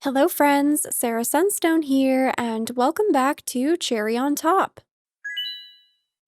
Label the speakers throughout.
Speaker 1: Hello friends, Sarah Sunstone here, and welcome back to Cherry on Top.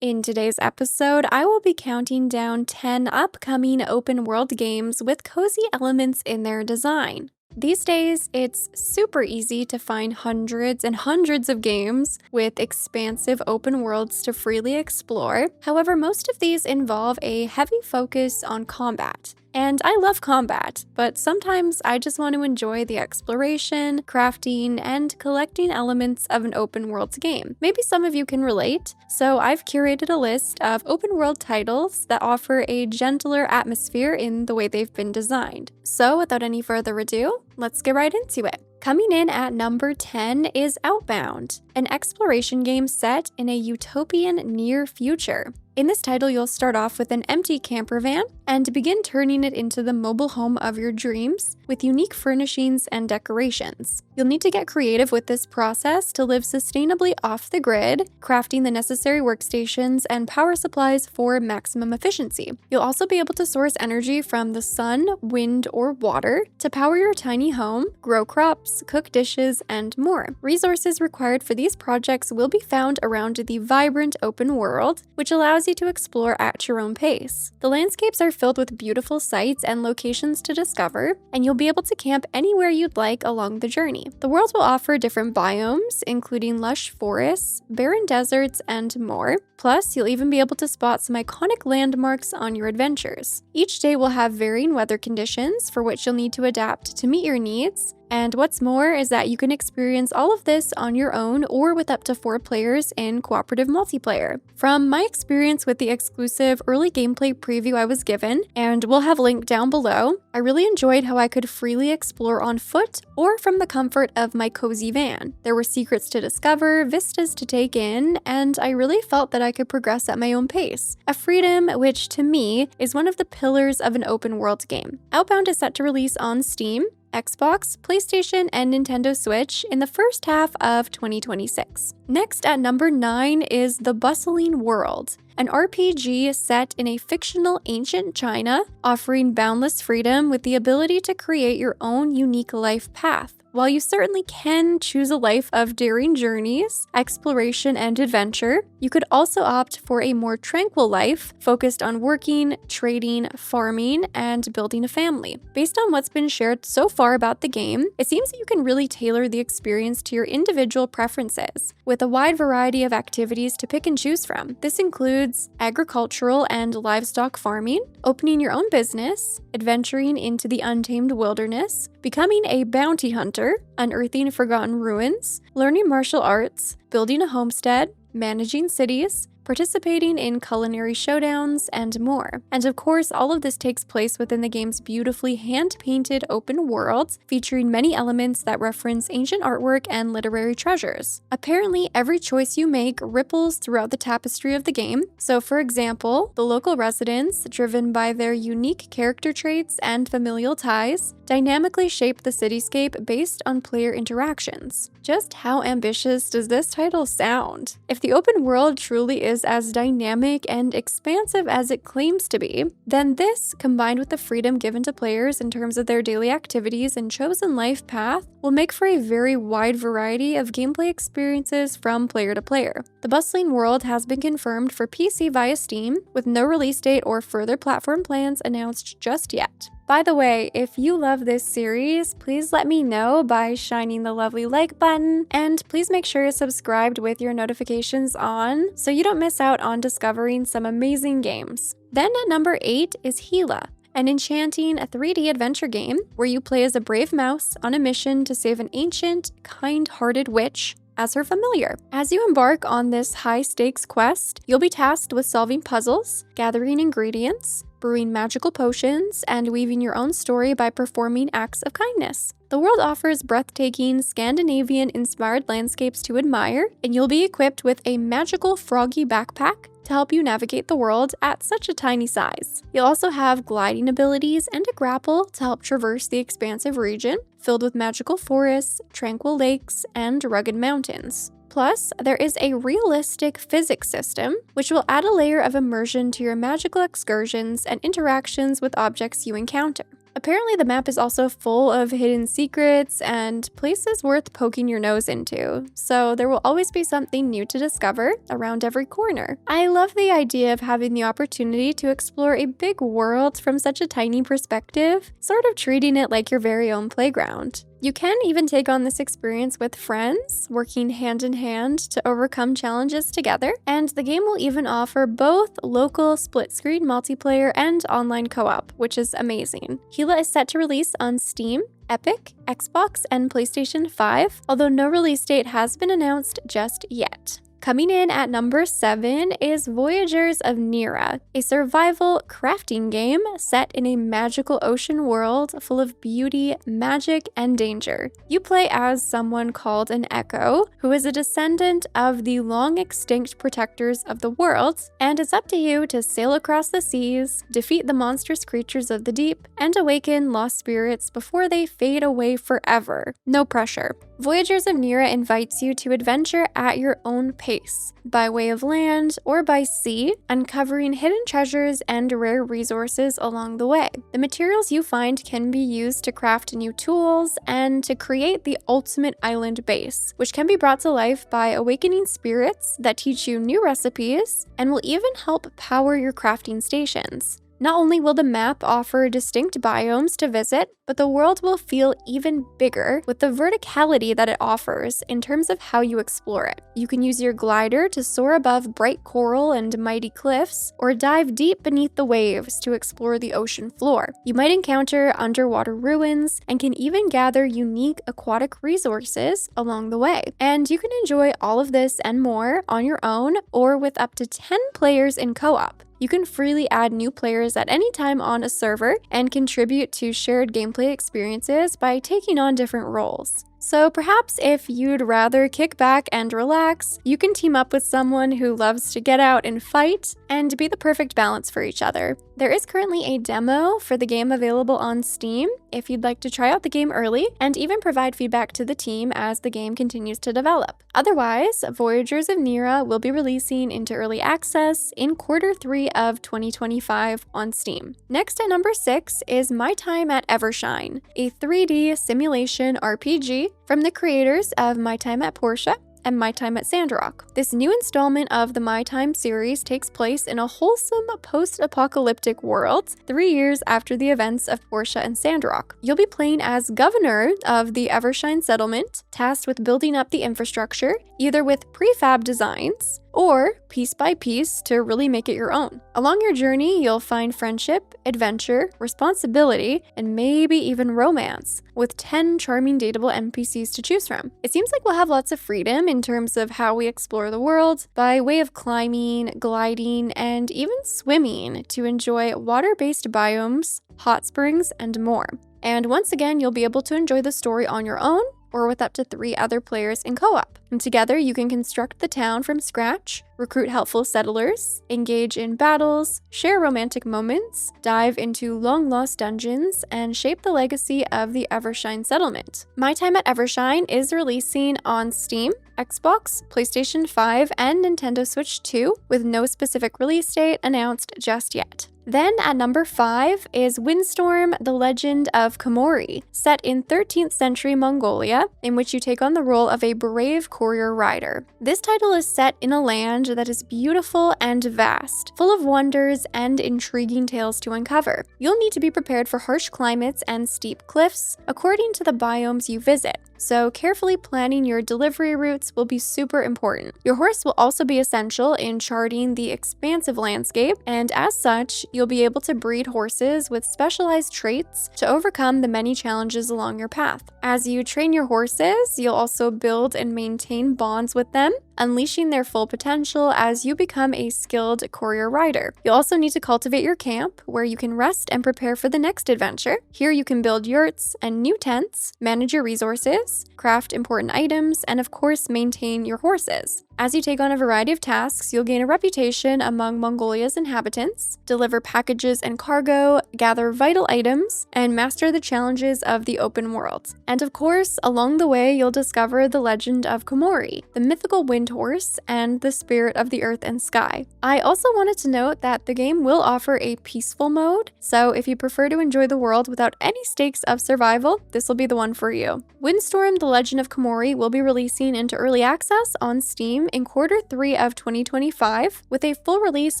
Speaker 1: In today's episode, I will be counting down 10 upcoming open world games with cozy elements in their design. These days, it's super easy to find hundreds and hundreds of games with expansive open worlds to freely explore. However, most of these involve a heavy focus on combat. And I love combat, but sometimes I just want to enjoy the exploration, crafting, and collecting elements of an open world game. Maybe some of you can relate, so I've curated a list of open world titles that offer a gentler atmosphere in the way they've been designed. So without any further ado, let's get right into it. Coming in at number 10 is Outbound, an exploration game set in a utopian near future. In this title, you'll start off with an empty camper van and begin turning it into the mobile home of your dreams with unique furnishings and decorations. You'll need to get creative with this process to live sustainably off the grid, crafting the necessary workstations and power supplies for maximum efficiency. You'll also be able to source energy from the sun, wind, or water to power your tiny home, grow crops, cook dishes, and more. Resources required for these projects will be found around the vibrant open world, which allows you to explore at your own pace. The landscapes are filled with beautiful sights and locations to discover, and you'll be able to camp anywhere you'd like along the journey. The world will offer different biomes, including lush forests, barren deserts, and more. Plus, you'll even be able to spot some iconic landmarks on your adventures. Each day will have varying weather conditions for which you'll need to adapt to meet your needs. And what's more is that you can experience all of this on your own or with up to 4 players in cooperative multiplayer. From my experience with the exclusive early gameplay preview I was given, and we'll have a link down below, I really enjoyed how I could freely explore on foot or from the comfort of my cozy van. There were secrets to discover, vistas to take in, and I really felt that I could progress at my own pace. A freedom which, to me, is one of the pillars of an open world game. Outbound is set to release on Steam, Xbox, PlayStation, and Nintendo Switch in the first half of 2026. Next at number 9 is The Bustling World, an RPG set in a fictional ancient China, offering boundless freedom with the ability to create your own unique life path. While you certainly can choose a life of daring journeys, exploration, and adventure, you could also opt for a more tranquil life focused on working, trading, farming, and building a family. Based on what's been shared so far about the game, it seems that you can really tailor the experience to your individual preferences, with a wide variety of activities to pick and choose from. This includes agricultural and livestock farming, opening your own business, adventuring into the untamed wilderness, becoming a bounty hunter, unearthing forgotten ruins, learning martial arts, building a homestead, managing cities, participating in culinary showdowns, and more. And of course, all of this takes place within the game's beautifully hand-painted open world, featuring many elements that reference ancient artwork and literary treasures. Apparently, every choice you make ripples throughout the tapestry of the game. So for example, the local residents, driven by their unique character traits and familial ties, dynamically shape the cityscape based on player interactions. Just how ambitious does this title sound? If the open world truly is as dynamic and expansive as it claims to be, then this, combined with the freedom given to players in terms of their daily activities and chosen life path, will make for a very wide variety of gameplay experiences from player to player. The Bustling World has been confirmed for PC via Steam, with no release date or further platform plans announced just yet. By the way, if you love this series, please let me know by shining the lovely like button, and please make sure you're subscribed with your notifications on so you don't miss out on discovering some amazing games. Then at number 8 is Hela, an enchanting 3D adventure game where you play as a brave mouse on a mission to save an ancient, kind-hearted witch as her familiar. As you embark on this high-stakes quest, you'll be tasked with solving puzzles, gathering ingredients, brewing magical potions, and weaving your own story by performing acts of kindness. The world offers breathtaking, Scandinavian-inspired landscapes to admire, and you'll be equipped with a magical froggy backpack to help you navigate the world at such a tiny size. You'll also have gliding abilities and a grapple to help traverse the expansive region, filled with magical forests, tranquil lakes, and rugged mountains. Plus, there is a realistic physics system, which will add a layer of immersion to your magical excursions and interactions with objects you encounter. Apparently, the map is also full of hidden secrets and places worth poking your nose into, so there will always be something new to discover around every corner. I love the idea of having the opportunity to explore a big world from such a tiny perspective, sort of treating it like your very own playground. You can even take on this experience with friends, working hand in hand to overcome challenges together, and the game will even offer both local split-screen multiplayer and online co-op, which is amazing. Hela is set to release on Steam, Epic, Xbox, and PlayStation 5, although no release date has been announced just yet. Coming in at number 7 is Voyagers of Nera, a survival crafting game set in a magical ocean world full of beauty, magic, and danger. You play as someone called an Echo, who is a descendant of the long-extinct protectors of the world, and it's up to you to sail across the seas, defeat the monstrous creatures of the deep, and awaken lost spirits before they fade away forever. No pressure. Voyagers of Nera invites you to adventure at your own pace, by way of land or by sea, uncovering hidden treasures and rare resources along the way. The materials you find can be used to craft new tools and to create the ultimate island base, which can be brought to life by awakening spirits that teach you new recipes and will even help power your crafting stations. Not only will the map offer distinct biomes to visit, but the world will feel even bigger with the verticality that it offers in terms of how you explore it. You can use your glider to soar above bright coral and mighty cliffs, or dive deep beneath the waves to explore the ocean floor. You might encounter underwater ruins and can even gather unique aquatic resources along the way. And you can enjoy all of this and more on your own or with up to 10 players in co-op. You can freely add new players at any time on a server and contribute to shared gameplay experiences by taking on different roles. So perhaps if you'd rather kick back and relax, you can team up with someone who loves to get out and fight and be the perfect balance for each other. There is currently a demo for the game available on Steam if you'd like to try out the game early and even provide feedback to the team as the game continues to develop. Otherwise, Voyagers of Nera will be releasing into early access in Q3 of 2025 on Steam. Next at number 6 is My Time at Evershine, a 3D simulation RPG from the creators of My Time at Portia and My Time at Sandrock. This new installment of the My Time series takes place in a wholesome post-apocalyptic world 3 years after the events of Portia and Sandrock. You'll be playing as governor of the Evershine settlement, tasked with building up the infrastructure, either with prefab designs or piece by piece to really make it your own. Along your journey, you'll find friendship, adventure, responsibility, and maybe even romance, with 10 charming dateable NPCs to choose from. It seems like we'll have lots of freedom in terms of how we explore the world by way of climbing, gliding, and even swimming to enjoy water-based biomes, hot springs, and more. And once again, you'll be able to enjoy the story on your own or with up to 3 other players in co-op. And together you can construct the town from scratch, recruit helpful settlers, engage in battles, share romantic moments, dive into long-lost dungeons, and shape the legacy of the Evershine settlement. My Time at Evershine is releasing on Steam, Xbox, PlayStation 5, and Nintendo Switch 2, with no specific release date announced just yet. Then at number 5 is Windstorm, The Legend of Komori, set in 13th century Mongolia, in which you take on the role of a brave courier rider. This title is set in a land that is beautiful and vast, full of wonders and intriguing tales to uncover. You'll need to be prepared for harsh climates and steep cliffs, according to the biomes you visit. So carefully planning your delivery routes will be super important. Your horse will also be essential in charting the expansive landscape, and as such, you'll be able to breed horses with specialized traits to overcome the many challenges along your path. As you train your horses, you'll also build and maintain bonds with them, unleashing their full potential as you become a skilled courier rider. You'll also need to cultivate your camp, where you can rest and prepare for the next adventure. Here you can build yurts and new tents, manage your resources, craft important items, and of course maintain your horses. As you take on a variety of tasks, you'll gain a reputation among Mongolia's inhabitants, deliver packages and cargo, gather vital items, and master the challenges of the open world. And of course, along the way, you'll discover the legend of Komori, the mythical wind winged horse and the spirit of the earth and sky. I also wanted to note that the game will offer a peaceful mode, so if you prefer to enjoy the world without any stakes of survival, this will be the one for you. Windstorm: The Legend of Komori will be releasing into early access on Steam in Q3 of 2025, with a full release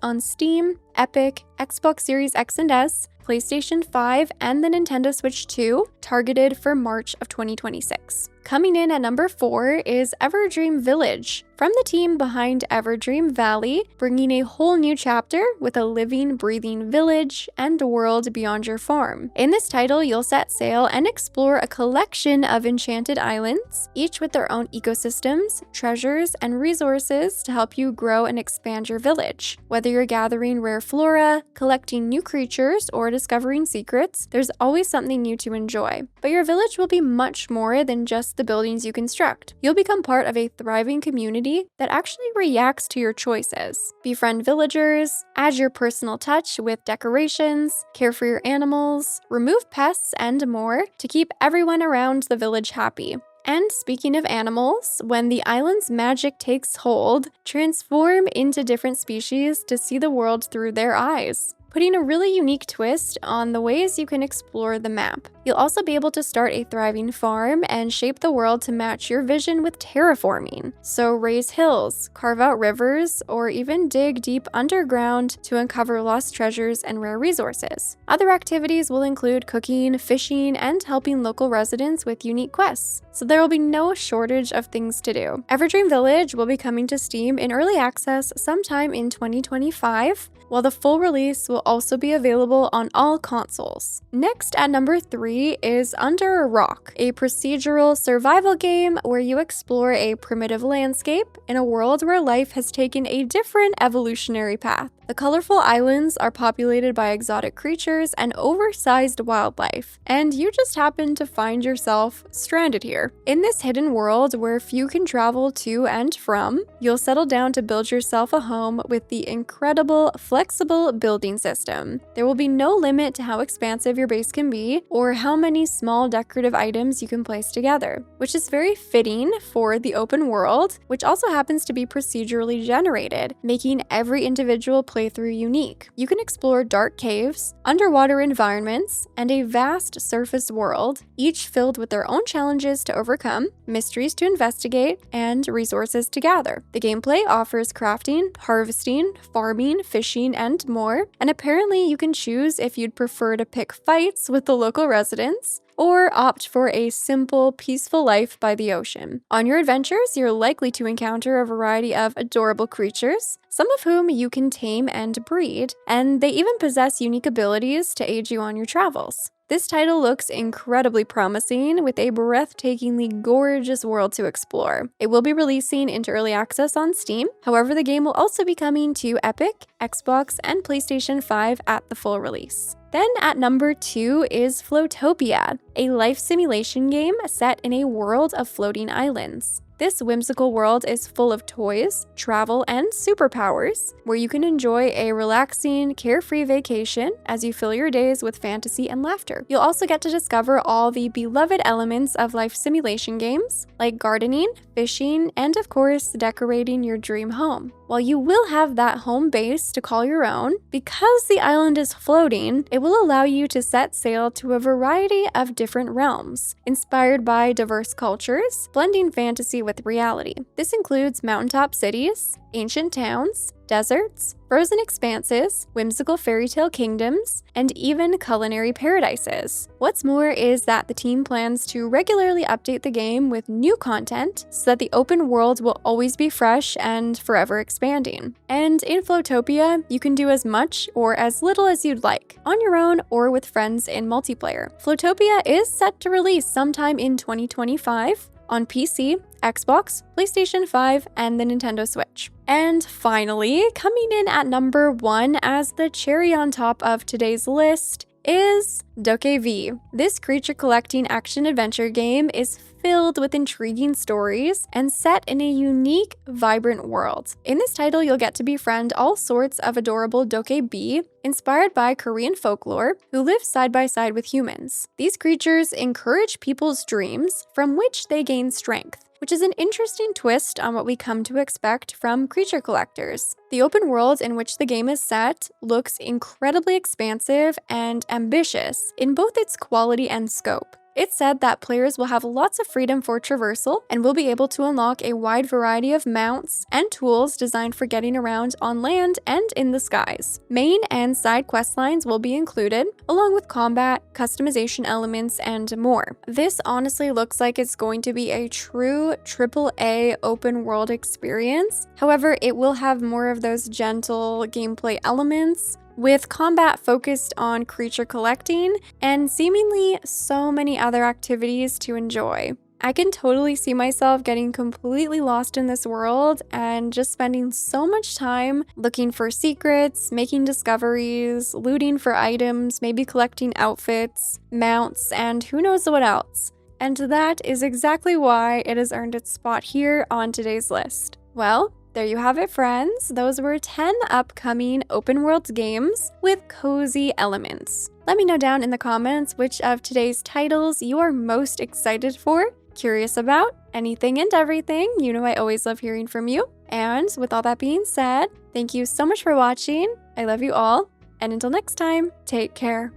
Speaker 1: on Steam, Epic, Xbox Series X and S, PlayStation 5, and the Nintendo Switch 2, targeted for March of 2026. Coming in at number 4 is Everdream Village, from the team behind Everdream Valley, bringing a whole new chapter with a living, breathing village and a world beyond your farm. In this title, you'll set sail and explore a collection of enchanted islands, each with their own ecosystems, treasures, and resources to help you grow and expand your village. Whether you're gathering rare flora, collecting new creatures, or discovering secrets, there's always something new to enjoy. But your village will be much more than just the buildings you construct. You'll become part of a thriving community that actually reacts to your choices. Befriend villagers, add your personal touch with decorations, care for your animals, remove pests, and more to keep everyone around the village happy. And speaking of animals, when the island's magic takes hold, transform into different species to see the world through their eyes, putting a really unique twist on the ways you can explore the map. You'll also be able to start a thriving farm and shape the world to match your vision with terraforming. So raise hills, carve out rivers, or even dig deep underground to uncover lost treasures and rare resources. Other activities will include cooking, fishing, and helping local residents with unique quests. So there will be no shortage of things to do. Everdream Village will be coming to Steam in early access sometime in 2025, while the full release will also be available on all consoles. Next, at number 3 is Under a Rock, a procedural survival game where you explore a primitive landscape in a world where life has taken a different evolutionary path. The colorful islands are populated by exotic creatures and oversized wildlife, and you just happen to find yourself stranded here. In this hidden world where few can travel to and from, you'll settle down to build yourself a home with the incredible, flexible building system. There will be no limit to how expansive your base can be or how many small decorative items you can place together, which is very fitting for the open world, which also happens to be procedurally generated, making every individual playthrough unique. You can explore dark caves, underwater environments, and a vast surface world, each filled with their own challenges to overcome, mysteries to investigate, and resources to gather. The gameplay offers crafting, harvesting, farming, fishing, and more, and apparently you can choose if you'd prefer to pick fights with the local residents or opt for a simple, peaceful life by the ocean. On your adventures, you're likely to encounter a variety of adorable creatures, some of whom you can tame and breed, and they even possess unique abilities to aid you on your travels. This title looks incredibly promising, with a breathtakingly gorgeous world to explore. It will be releasing into early access on Steam. However, the game will also be coming to Epic, Xbox, and PlayStation 5 at the full release. Then at number 2 is Floatopia, a life simulation game set in a world of floating islands. This whimsical world is full of toys, travel, and superpowers, where you can enjoy a relaxing, carefree vacation as you fill your days with fantasy and laughter. You'll also get to discover all the beloved elements of life simulation games, like gardening, fishing, and of course, decorating your dream home. While you will have that home base to call your own, because the island is floating, it will allow you to set sail to a variety of different realms, inspired by diverse cultures, blending fantasy with reality. This includes mountaintop cities, ancient towns, deserts, frozen expanses, whimsical fairy tale kingdoms, and even culinary paradises. What's more is that the team plans to regularly update the game with new content so that the open world will always be fresh and forever expanding. And in Floatopia, you can do as much or as little as you'd like, on your own or with friends in multiplayer. Floatopia is set to release sometime in 2025 on PC, Xbox, PlayStation 5, and the Nintendo Switch. And finally, coming in at number 1 as the cherry on top of today's list is Dokev. This creature collecting action-adventure game is filled with intriguing stories and set in a unique, vibrant world. In this title, you'll get to befriend all sorts of adorable Dokebi, inspired by Korean folklore, who live side by side with humans. These creatures encourage people's dreams, from which they gain strength, which is an interesting twist on what we come to expect from creature collectors. The open world in which the game is set looks incredibly expansive and ambitious in both its quality and scope. It's said that players will have lots of freedom for traversal and will be able to unlock a wide variety of mounts and tools designed for getting around on land and in the skies. Main and side quest lines will be included, along with combat, customization elements, and more. This honestly looks like it's going to be a true AAA open world experience. However, it will have more of those gentle gameplay elements, with combat focused on creature collecting and seemingly so many other activities to enjoy. I can totally see myself getting completely lost in this world and just spending so much time looking for secrets, making discoveries, looting for items, maybe collecting outfits, mounts, and who knows what else. And that is exactly why it has earned its spot here on today's list. Well, there you have it, friends. Those were 10 upcoming open world games with cozy elements. Let me know down in the comments which of today's titles you are most excited for, curious about, anything and everything. You know I always love hearing from you. And with all that being said, thank you so much for watching. I love you all. And until next time, take care.